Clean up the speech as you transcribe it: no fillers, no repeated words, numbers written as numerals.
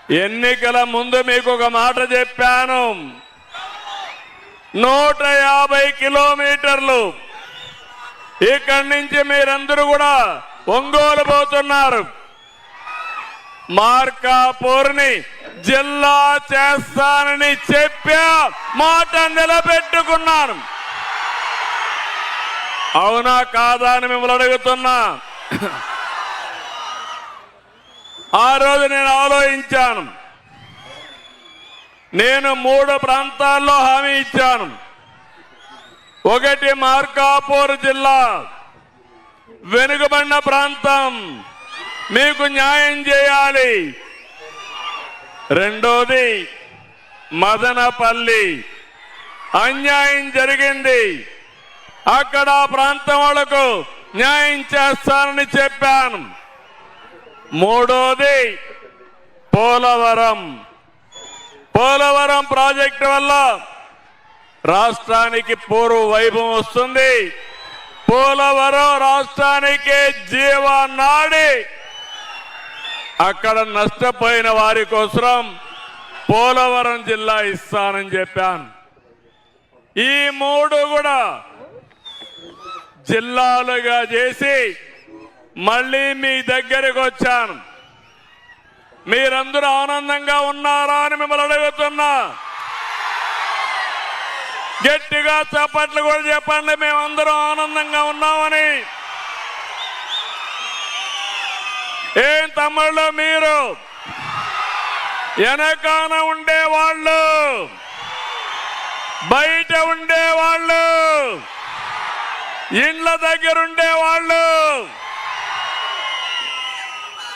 ఎన్నికల ముందు మీకు ఒక మాట చెప్పాను. 150 కిలోమీటర్లు ఇక్కడి నుంచి మీరందరూ కూడా ఒంగోలు పోతున్నారు. మార్కాపూర్ని జిల్లా చేస్తానని చెప్పా, మాట నిలబెట్టుకున్నాను. అవునా కాదా అని మిమ్మల్ని అడుగుతున్నా. ఆ రోజు నేను ఆలోచించాను. నేను 3 ప్రాంతాల్లో హామీ ఇచ్చాను. ఒకటి మార్కాపూర్ జిల్లా వెనుకబడిన ప్రాంతం, మీకు న్యాయం చేయాలి. రెండోది మదనపల్లి, అన్యాయం జరిగింది, అక్కడ ప్రాంతం వాళ్లకు న్యాయం చేస్తానని చెప్పాను. మూడోది పోలవరం. పోలవరం ప్రాజెక్టు వల్ల రాష్ట్రానికి పూర్వ వైభవం వస్తుంది. పోలవరం రాష్ట్రానికి జీవనాడి. అక్కడ నష్టపోయిన వారి కోసం పోలవరం జిల్లా ఇస్తానని చెప్పాను. ఈ 3 కూడా జిల్లాలుగా చేసి మళ్ళీ మీ దగ్గరికి వచ్చాను. మీరందరూ ఆనందంగా ఉన్నారా అని మిమ్మల్ని అడుగుతున్నా. గట్టిగా చప్పట్లు కూడా చెప్పండి, మేమందరం ఆనందంగా ఉన్నామని. ఏం తమ్ముళ్ళు, మీరు వెనకాన ఉండేవాళ్ళు, బయట ఉండేవాళ్ళు, ఇండ్ల దగ్గర ఉండేవాళ్ళు,